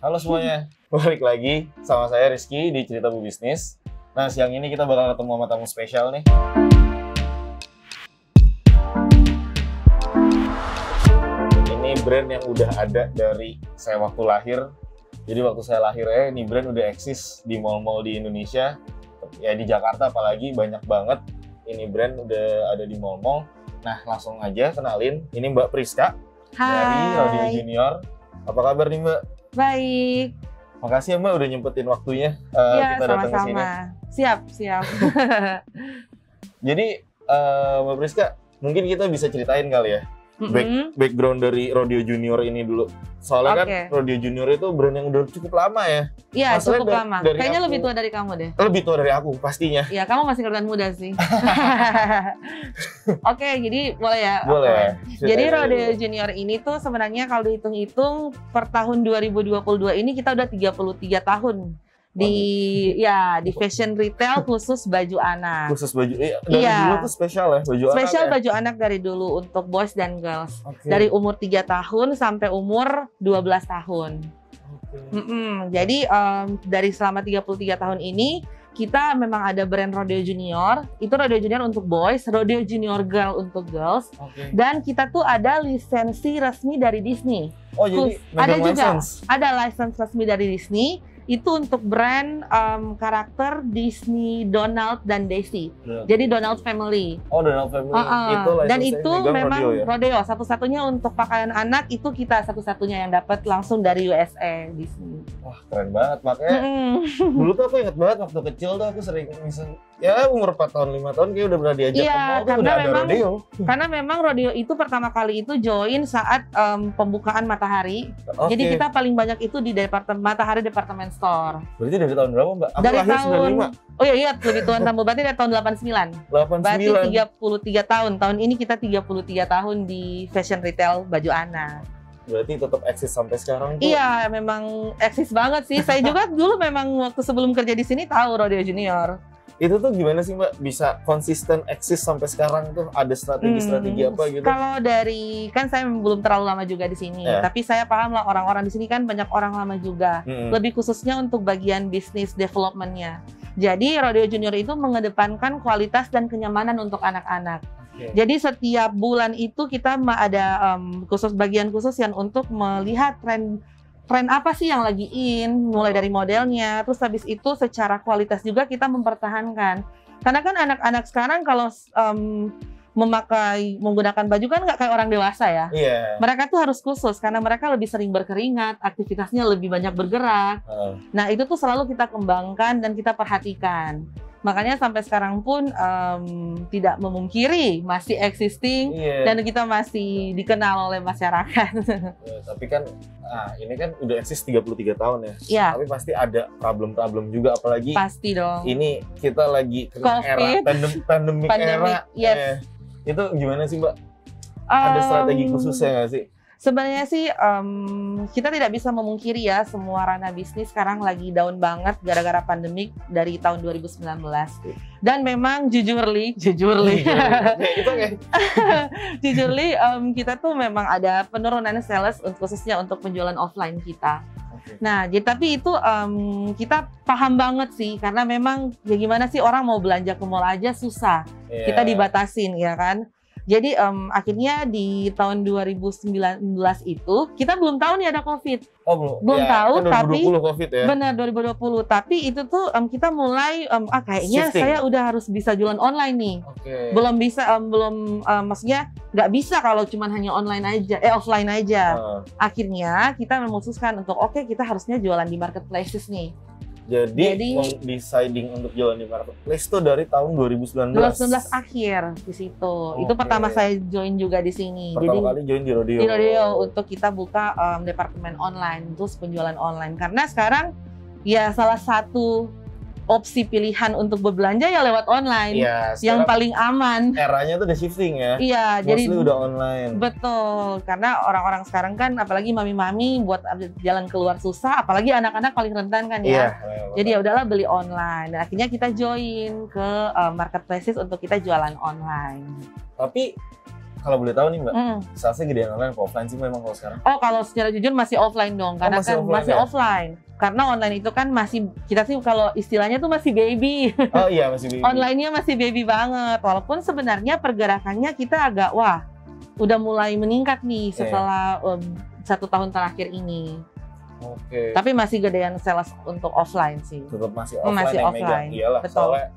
Halo semuanya, balik lagi sama saya Rizky di Cerita Bu Bisnis. Nah, siang ini kita bakal ketemu sama tamu spesial nih. Ini brand yang udah ada dari saya waktu lahir. Jadi waktu saya lahirnya ini brand udah eksis di mall-mall di Indonesia. Ya di Jakarta apalagi banyak banget ini brand udah ada di mall-mall. Nah, langsung aja kenalin, ini Mbak Priska dari Rodeo Junior. Apa kabar nih Mbak? Baik. Makasih ya Mbak udah nyempetin waktunya Iya, kita datang ke sini. Siap. Jadi Mbak Priska, mungkin kita bisa ceritain kali ya background dari Rodeo Junior ini dulu. Soalnya kan Rodeo Junior itu brand yang udah cukup lama ya. Iya, cukup lama. Kayaknya aku, lebih tua dari kamu deh. Lebih tua dari aku pastinya. Iya, kamu masih kelihatan muda sih. Oke, jadi boleh ya? Boleh. Jadi Rodeo Junior ini tuh sebenarnya kalau dihitung-hitung per tahun 2022 ini kita udah 33 tahun di fashion retail khusus baju anak. Khusus baju. Dari dulu tuh spesial ya baju anak. Spesial ya? baju anak dari dulu untuk boys dan girls. Okay. Dari umur 3 tahun sampai umur 12 tahun. Okay. Jadi dari selama 33 tahun ini kita memang ada brand Rodeo Junior. Itu Rodeo Junior untuk boys, Rodeo Junior Girl untuk girls. Okay. Dan kita tuh ada lisensi resmi dari Disney. Oh, jadi ada juga license. Ada lisensi resmi dari Disney. Itu untuk brand karakter Disney, Donald dan Daisy. Jadi Donald Family. Oh, Donald Family. Itu dan itu memang rodeo, rodeo. Satu-satunya untuk pakaian anak itu kita satu-satunya yang dapat langsung dari USA Disney. Wah, keren banget. Makanya dulu tuh aku inget banget waktu kecil tuh aku sering ya umur 4 tahun 5 tahun kayak udah pernah diajak ke mall tuh udah ada rodeo. Karena memang rodeo itu pertama kali itu join saat pembukaan Matahari. Okay. Jadi kita paling banyak itu di Matahari Department Store. Berarti dari tahun berapa Mbak? Aku dari lahir tahun 95. Oh iya, lebih tua kamu. Berarti dari tahun 89. 89. Berarti 33 tahun. Tahun ini kita 33 tahun di fashion retail baju anak. Berarti tetap eksis sampai sekarang tuh? Iya, memang eksis banget sih. Saya juga dulu memang waktu sebelum kerja di sini tahu Rodeo Junior. Itu tuh gimana sih Mbak bisa konsisten eksis sampai sekarang tuh? Ada strategi-strategi apa gitu? Kalau dari, kan saya belum terlalu lama juga di sini, tapi saya paham lah orang-orang di sini kan banyak orang lama juga. Lebih khususnya untuk bagian bisnis development-nya. Jadi Rodeo Junior itu mengedepankan kualitas dan kenyamanan untuk anak-anak. Jadi setiap bulan itu kita ada bagian khusus yang untuk melihat tren apa sih yang lagi mulai dari modelnya, terus habis itu secara kualitas juga kita mempertahankan. Karena kan anak-anak sekarang kalau menggunakan baju kan nggak kayak orang dewasa ya. Mereka tuh harus khusus karena mereka lebih sering berkeringat, aktivitasnya lebih banyak bergerak. Nah itu tuh selalu kita kembangkan dan kita perhatikan. Makanya sampai sekarang pun tidak memungkiri masih existing dan kita masih dikenal oleh masyarakat. Tapi kan ini kan udah eksis 33 tahun ya. Tapi pasti ada problem-problem juga, apalagi pasti dong. Ini kita lagi kena era pandemic era. Itu gimana sih Mbak? Ada strategi khususnya nggak sih? Sebenarnya sih kita tidak bisa memungkiri ya, semua ranah bisnis sekarang lagi down banget gara-gara pandemik dari tahun 2019. Dan memang jujurly kita tuh memang ada penurunan sales khususnya untuk penjualan offline kita. Nah, tapi itu kita paham banget sih, karena memang ya gimana sih orang mau belanja ke mall aja susah. Kita dibatasin ya kan. Jadi akhirnya di tahun 2019 itu kita belum tahu nih ada COVID. Oh belum tahu, kan 2020 tapi COVID ya. Benar 2020. Tapi itu tuh kita mulai kayaknya shifting. Saya udah harus bisa jualan online nih. Belum bisa, maksudnya nggak bisa kalau cuma hanya online aja, offline aja. Akhirnya kita memutuskan untuk kita harusnya jualan di marketplaces nih. Jadi deciding untuk jualan di marketplace itu dari tahun 2019 akhir di situ. Itu pertama saya join juga di sini. Pertama kali join di Rodeo. Di Rodeo untuk kita buka departemen online, terus penjualan online. Karena sekarang ya salah satu opsi pilihan untuk berbelanja ya lewat online, yang paling aman. Eranya tuh udah shifting ya. Iya, jadi udah online. Betul, karena orang-orang sekarang kan, apalagi mami-mami buat jalan keluar susah, apalagi anak-anak paling rentan kan ya. Jadi ya udahlah beli online. Dan akhirnya kita join ke marketplaces untuk kita jualan online. Tapi kalau boleh tahu nih Mbak, salesnya gedean online atau offline sih memang kalau sekarang? Oh, kalau secara jujur masih offline dong, karena masih offline. Karena online itu kan masih, kita sih kalau istilahnya tuh masih baby. Oh iya, masih baby. Online-nya masih baby banget, walaupun sebenarnya pergerakannya kita agak, udah mulai meningkat nih setelah 1 tahun terakhir ini. Oke. Tapi masih gedean sales untuk offline sih. Tetap masih offline. Masih offline. Iyalah, betul. Soalnya...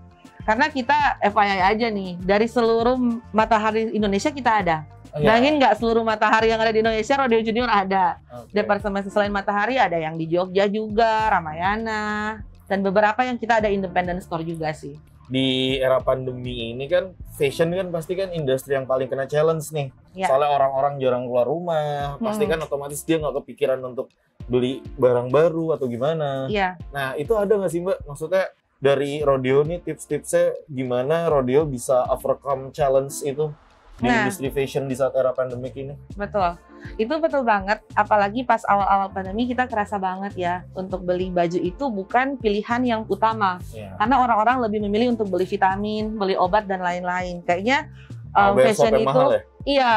Karena kita FYI aja nih, dari seluruh matahari Indonesia kita ada. Bayangin nggak, seluruh matahari yang ada di Indonesia, Rodeo Junior ada. Departemen selain matahari ada yang di Jogja juga, Ramayana, dan beberapa yang kita ada independent store juga sih. Di era pandemi ini kan, fashion kan pasti kan industri yang paling kena challenge nih. Ya. Soalnya orang-orang jarang keluar rumah, pasti kan otomatis dia nggak kepikiran untuk beli barang baru atau gimana. Iya. Nah, itu ada nggak sih Mbak? Maksudnya dari Rodeo nih tips-tipsnya gimana Rodeo bisa overcome challenge itu di industri fashion di saat era pandemik ini? Betul. Itu betul banget, apalagi pas awal-awal pandemi kita kerasa banget ya, untuk beli baju itu bukan pilihan yang utama. Karena orang-orang lebih memilih untuk beli vitamin, beli obat, dan lain-lain. Kayaknya fashion itu... Mahal ya? Iya.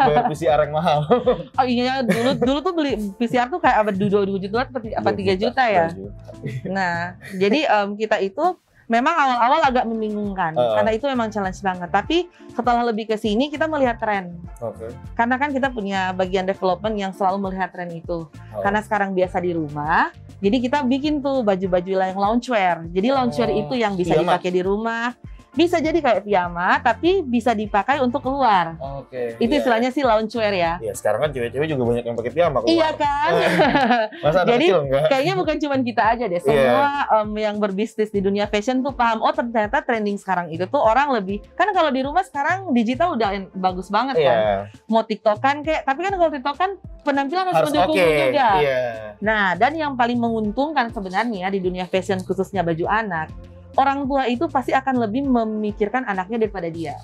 Bayar PCR yang mahal. Oh iya, dulu tuh beli PCR tuh kayak 2 juta apa 3 juta ya. Nah, jadi kita itu memang awal-awal agak membingungkan karena itu memang challenge banget. Tapi setelah lebih ke sini kita melihat tren. Karena kan kita punya bagian development yang selalu melihat tren itu. Karena sekarang biasa di rumah, jadi kita bikin tuh baju-baju yang loungewear. Jadi loungewear itu yang bisa dipakai di rumah. Bisa jadi kayak piyama, tapi bisa dipakai untuk keluar. Itu istilahnya sih loungewear ya. Iya, sekarang kan cewek-cewek juga banyak yang pakai piyama. Iya kan? Masa anak jadi kecil enggak? Kayaknya bukan cuma kita aja deh. Semua yang berbisnis di dunia fashion tuh paham, oh ternyata trending sekarang itu tuh orang lebih, kan kalau di rumah sekarang digital udah bagus banget kan. Mau TikTokan kayak, tapi kan kalau TikTokan penampilan harus mendukung juga. Nah, dan yang paling menguntungkan sebenarnya di dunia fashion khususnya baju anak, orang tua itu pasti akan lebih memikirkan anaknya daripada dia.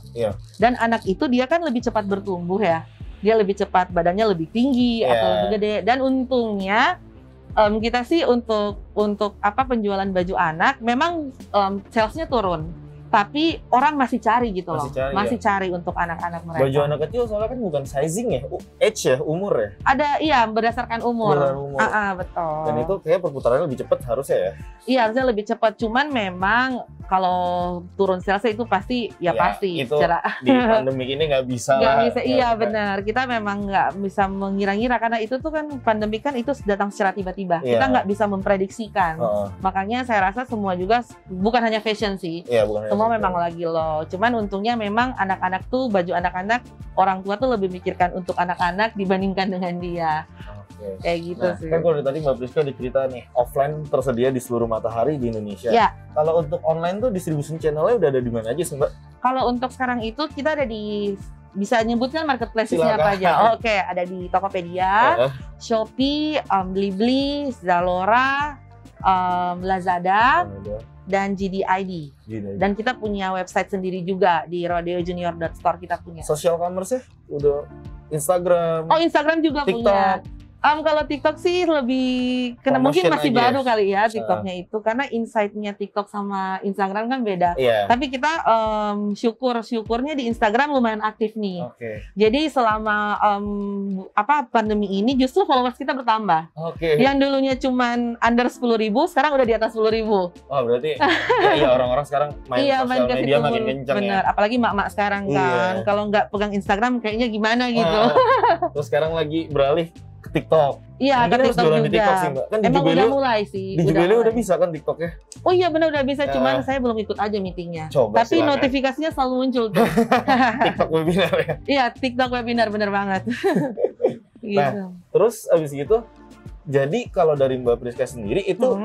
Dan anak itu dia kan lebih cepat bertumbuh ya. Dia lebih cepat, badannya lebih tinggi atau lebih gede. Dan untungnya kita sih untuk penjualan baju anak memang salesnya turun. Tapi orang masih cari gitu loh. Masih cari untuk anak-anak mereka. Baju anak kecil soalnya kan bukan sizing ya, age ya, umur ya? Ada, berdasarkan umur. Betul. Dan itu kayak perputarannya lebih cepat harusnya ya? Iya, harusnya lebih cepat. Cuman memang kalau turun salesnya itu pasti, pasti. Itu di pandemi ini nggak bisa lah. Nggak bisa, benar. Kita memang nggak bisa mengira-ngira karena itu tuh kan pandemi kan itu datang secara tiba-tiba. Kita nggak bisa memprediksikan. Makanya saya rasa semua juga, bukan hanya fashion sih. Semua memang lagi low. Cuman untungnya memang anak-anak tuh, baju anak-anak, orang tua tuh lebih mikirkan untuk anak-anak dibandingkan dengan dia. Kayak gitu sih. Kan kalau tadi Mbak Priska cerita nih, offline tersedia di seluruh matahari di Indonesia. Kalau untuk online tuh distribution channelnya udah ada di mana aja sih Mbak? Kalau untuk sekarang itu kita ada di, bisa nyebutkan marketplace-nya apa aja? Ada di Tokopedia, Shopee, Blibli, Zalora, Lazada, dan GDID. Dan kita punya website sendiri juga di rodeojunior.store kita punya. Social commerce-nya udah Instagram. Instagram juga TikTok punya. Kalau TikTok sih lebih mungkin masih baru kali ya TikToknya itu, karena insight-nya TikTok sama Instagram kan beda. Tapi kita syukurnya di Instagram lumayan aktif nih. Jadi selama pandemi ini justru followers kita bertambah. Yang dulunya cuman under 10.000, sekarang udah di atas 10.000. Berarti orang-orang sekarang main sosial media makin kenceng. Bener, apalagi mak-mak sekarang kan. Kalau nggak pegang Instagram kayaknya gimana gitu. Terus sekarang lagi beralih ke TikTok. Iya, ke TikTok juga. Di TikTok sih, Mbak. Kan emang udah mulai sih. Di Jubelio udah bisa kan TikToknya? Oh iya benar udah bisa, cuman saya belum ikut aja meetingnya. Tapi silakan. Notifikasinya selalu muncul tuh. TikTok webinar ya? Iya, TikTok webinar, bener banget. Gitu. Nah, terus abis gitu, jadi kalau dari Mbak Priska sendiri itu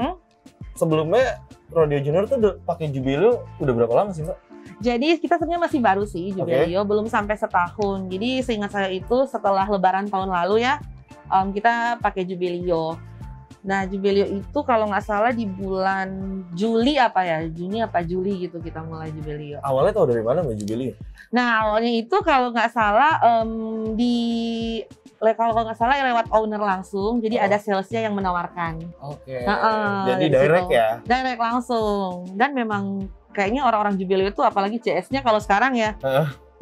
sebelumnya Rodeo Junior tuh pakai Jubelio udah berapa lama sih Mbak? Jadi kita sebenarnya masih baru sih Jubelio, belum sampai setahun. Jadi seingat saya itu setelah Lebaran tahun lalu ya, kita pakai Jubelio. Nah, Jubelio itu kalau nggak salah di bulan Juni apa Juli gitu kita mulai Jubelio. Awalnya tahu dari mana Mbak Jubelio? Nah, awalnya itu kalau nggak salah kalau nggak salah lewat owner langsung, jadi ada salesnya yang menawarkan. Jadi direct ya? Direct langsung. Dan memang kayaknya orang-orang Jubelio itu apalagi CS-nya kalau sekarang ya,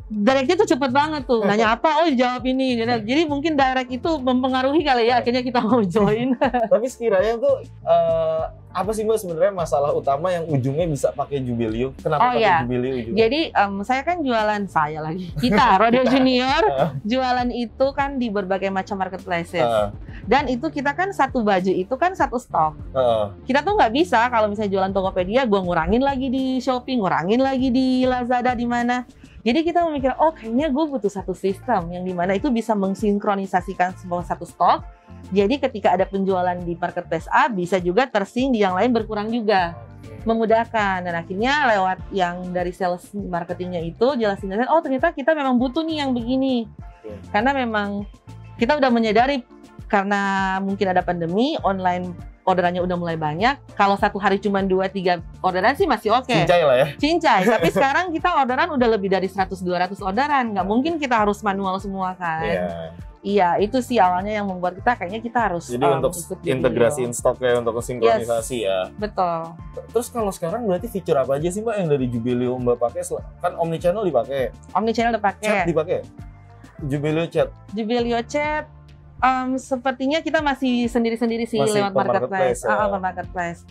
directnya tuh cepet banget tuh, nanya apa, oh jawab ini. Jadi mungkin direct itu mempengaruhi kali ya, akhirnya kita mau join. Tapi sekiranya tuh apa sih Mbak sebenarnya masalah utama yang ujungnya bisa pakai Jubileo? Kenapa pakai Jubileo ujungnya? Jadi saya kan jualan, kita Rodeo Junior jualan itu kan di berbagai macam marketplaces. Dan itu kita kan satu baju itu kan satu stok. Kita tuh nggak bisa kalau misalnya jualan Tokopedia, gua ngurangin lagi di Shopee, ngurangin lagi di Lazada, di mana. Jadi kita memikir, oh kayaknya gue butuh satu sistem yang dimana itu bisa mensinkronisasikan semua satu stok. Jadi ketika ada penjualan di marketplace A, bisa juga tersing di yang lain berkurang juga. Memudahkan. Dan akhirnya lewat yang dari sales marketingnya itu, jelasin, oh ternyata kita memang butuh nih yang begini. Karena memang kita udah menyadari, karena mungkin ada pandemi, online orderannya udah mulai banyak. Kalau satu hari cuma 2-3 orderan sih masih oke. Cincai lah ya. Cincai. Tapi sekarang kita orderan udah lebih dari 100-200 orderan. Nggak mungkin kita harus manual semua kan. Iya, itu sih awalnya yang membuat kita kayaknya kita harus. Jadi untuk integrasiin stoknya, untuk sinkronisasi ya. Betul. Terus kalau sekarang berarti fitur apa aja sih Mbak yang dari Jubileo Mbak pakai? Kan omnichannel dipakai. Omnichannel dipakai. Chat dipakai. Jubileo Chat. Jubileo Chat. Sepertinya kita masih sendiri-sendiri sih masih lewat marketplace. Marketplace.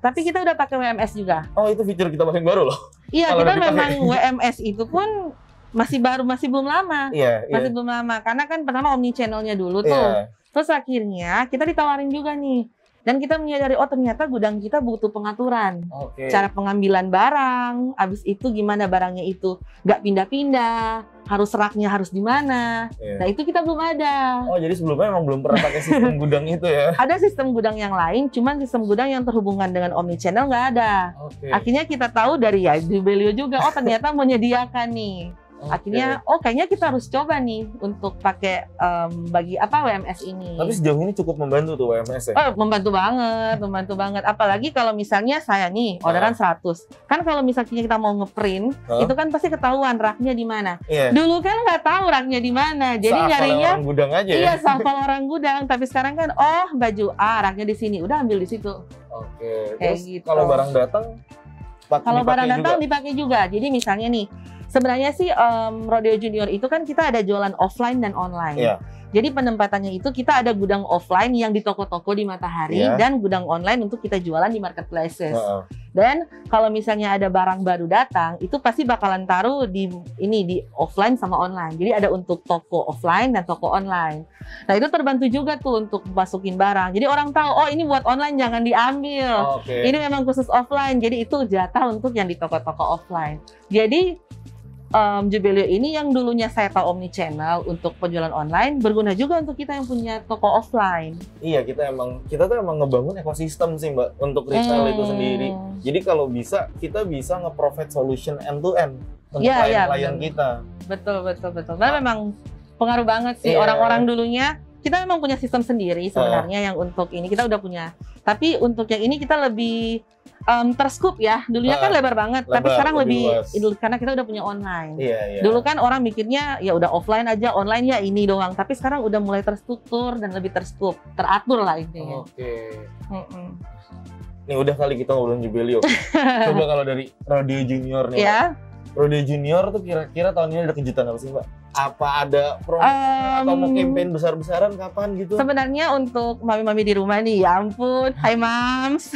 Tapi kita udah pakai WMS juga. Oh, itu fitur kita paling baru loh. Iya, kita memang WMS itu pun masih baru, masih belum lama. Masih belum lama. Karena kan pertama omni-channelnya dulu tuh. Terus akhirnya kita ditawarin juga nih. Dan kita menyadari, oh ternyata gudang kita butuh pengaturan. Cara pengambilan barang, abis itu gimana barangnya itu nggak pindah-pindah, harus raknya harus di mana. Nah itu kita belum ada. Oh jadi sebelumnya memang belum pernah pakai sistem gudang itu ya? Ada sistem gudang yang lain, cuman sistem gudang yang terhubungan dengan omnichannel nggak ada. Akhirnya kita tahu dari Jubileo juga, oh ternyata menyediakan nih. Akhirnya, oh kayaknya kita harus coba nih untuk pakai bagi WMS ini. Tapi sejauh ini cukup membantu tuh WMS ya? Oh, membantu banget. Apalagi kalau misalnya saya nih orderan 100. Kan kalau misalnya kita mau ngeprint, itu kan pasti ketahuan raknya di mana. Dulu kan nggak tahu raknya di mana, jadi nyarinya orang gudang aja ya. Iya, hafal orang gudang. Tapi sekarang kan, oh baju A raknya di sini, udah ambil di situ. Terus gitu. Kalau barang datang, dipakai juga. Jadi misalnya nih. Sebenarnya sih Rodeo Junior itu kan kita ada jualan offline dan online. Jadi penempatannya itu kita ada gudang offline yang di toko-toko di Matahari dan gudang online untuk kita jualan di marketplaces. Dan kalau misalnya ada barang baru datang, itu pasti bakalan taruh di offline sama online. Jadi ada untuk toko offline dan toko online. Nah itu terbantu juga tuh untuk masukin barang. Jadi orang tahu, oh ini buat online jangan diambil. Ini memang khusus offline. Jadi itu jatah untuk yang di toko-toko offline. Jadi Jubileo ini yang dulunya saya tahu omnichannel untuk penjualan online berguna juga untuk kita yang punya toko offline. Iya, kita tuh emang ngebangun ekosistem sih Mbak untuk retail itu sendiri. Jadi kalau bisa kita bisa nge-provide solution end to end untuk klien kita. Betul. Nah, memang pengaruh banget sih orang-orang dulunya. Kita memang punya sistem sendiri sebenarnya yang untuk ini kita udah punya. Tapi untuk yang ini kita lebih terscoop ya. Dulunya kan lebar banget, tapi sekarang lebih karena kita udah punya online. Dulu kan orang mikirnya ya udah offline aja, online ya ini doang. Tapi sekarang udah mulai terstruktur dan lebih terscoop, teratur lah intinya. Nih udah kali kita ngobrolin Jubileo. Coba kalau dari Rodeo Junior nih. Rodeo Junior tuh kira-kira tahun ini ada kejutan apa sih Mbak? Apa ada promo atau mau campaign besar-besaran kapan gitu? Sebenarnya untuk mami-mami di rumah nih, ya ampun, hai mams.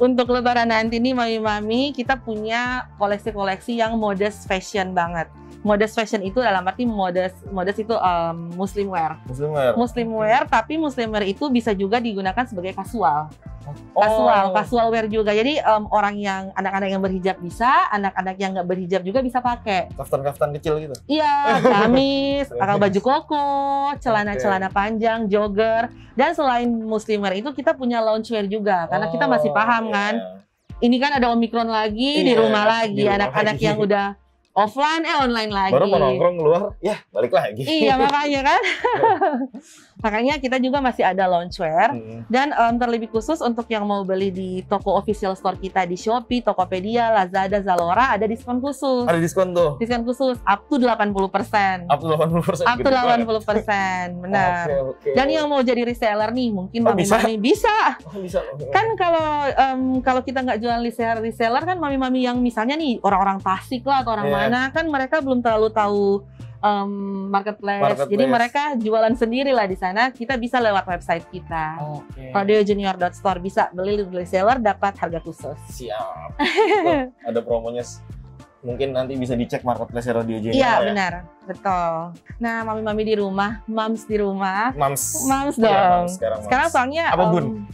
Untuk lebaran nanti nih mami-mami, kita punya koleksi-koleksi yang modest fashion banget. Modest fashion itu dalam arti modest itu muslim wear. Muslim wear, tapi muslim wear itu bisa juga digunakan sebagai kasual. Casual wear juga. Jadi orang yang anak-anak yang berhijab bisa, anak-anak yang nggak berhijab juga bisa pakai. Kaftan-kaftan kecil gitu. Iya, gamis, baju koko, celana-celana panjang, jogger. Dan selain muslim wear itu kita punya loungewear juga karena kita masih paham kan. Ini kan ada Omikron lagi di rumah lagi, anak-anak yang udah offline online lagi. Baru mau nongkrong keluar, ya balik lagi. Iya makanya kan. Makanya kita juga masih ada loungewear dan terlebih khusus untuk yang mau beli di toko official store kita di Shopee, Tokopedia, Lazada, Zalora ada diskon khusus. Ada diskon tuh? Diskon khusus up to 80%. Up to 80%? Up to 80%, benar. Dan yang mau jadi reseller nih, mungkin mami-mami bisa. Kan kalau kita nggak jualan reseller kan mami-mami yang misalnya nih orang-orang Tasik lah atau orang Karena kan mereka belum terlalu tahu marketplace. Jadi mereka jualan sendiri lah di sana. Kita bisa lewat website kita. RodioJunior.store, bisa beli reseller dapat harga khusus. Siap. Tuh, ada promonya. Mungkin nanti bisa dicek marketplace Radio Junior. Iya, benar. Betul. Nah, mami-mami di rumah, moms di rumah. Moms dong. Ya, moms, sekarang soalnya apa, Bun?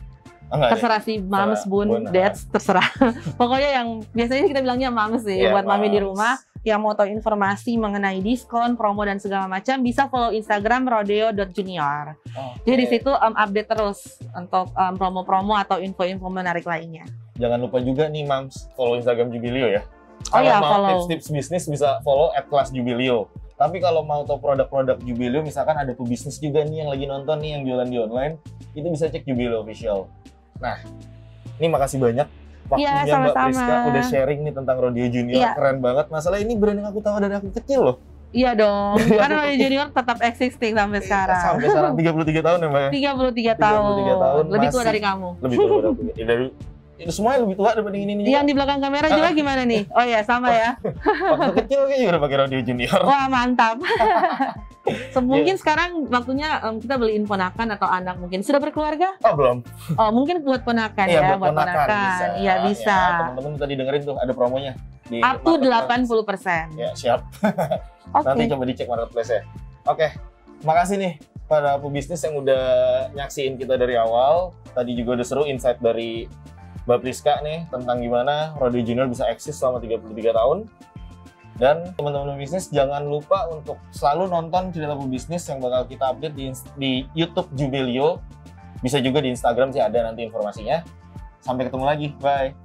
Terserah sih, moms, bun, dads, terserah. Pokoknya yang biasanya kita bilangnya moms sih, buat mami di rumah. Yang mau tahu informasi mengenai diskon, promo, dan segala macam, bisa follow Instagram rodeo.junior. Jadi di situ update terus untuk promo-promo atau info-info menarik lainnya. Jangan lupa juga nih, Mams, follow Instagram Jubileo ya. Oh iya, mau follow. tips-tips bisnis bisa follow @kelasjubileo. Tapi kalau mau tahu produk-produk Jubileo, misalkan ada pebisnis juga nih yang lagi nonton nih, yang jualan di online, itu bisa cek Jubileo Official. Nah, ini makasih banyak waktunya Mbak Priska udah sharing nih tentang Rodeo Junior. Keren banget. Masalah ini brand yang aku tahu dari aku kecil loh. Iya dong, karena Rodeo Junior tetap existing sampai sekarang. Sampai sekarang 33 tahun ya Mbak? 33 tahun. Lebih tua dari kamu. Lebih tua dari aku. Dari itu semuanya lebih tua daripada ini. Yang di belakang kamera juga gimana nih? Oh ya, sama ya. Waktu kecil kayaknya udah pakai Rodeo Junior. Wah, mantap. Mungkin sekarang waktunya kita beliin ponakan atau anak mungkin. Sudah berkeluarga? Oh, belum. Oh, mungkin buat ponakan ya, buat ponakan. Iya, bisa. Ya, teman-teman tadi dengerin tuh ada promonya. Up to 80%. Ya, siap. Nanti coba dicek marketplace ya. Oke, makasih nih para pebisnis yang udah nyaksiin kita dari awal. Tadi juga udah seru insight dari Mbak Priska nih tentang gimana Rodeo Junior bisa eksis selama 33 tahun. Dan teman-teman bisnis jangan lupa untuk selalu nonton cerita pebisnis yang bakal kita update di YouTube Jubileo. Bisa juga di Instagram sih ada nanti informasinya. Sampai ketemu lagi. Bye.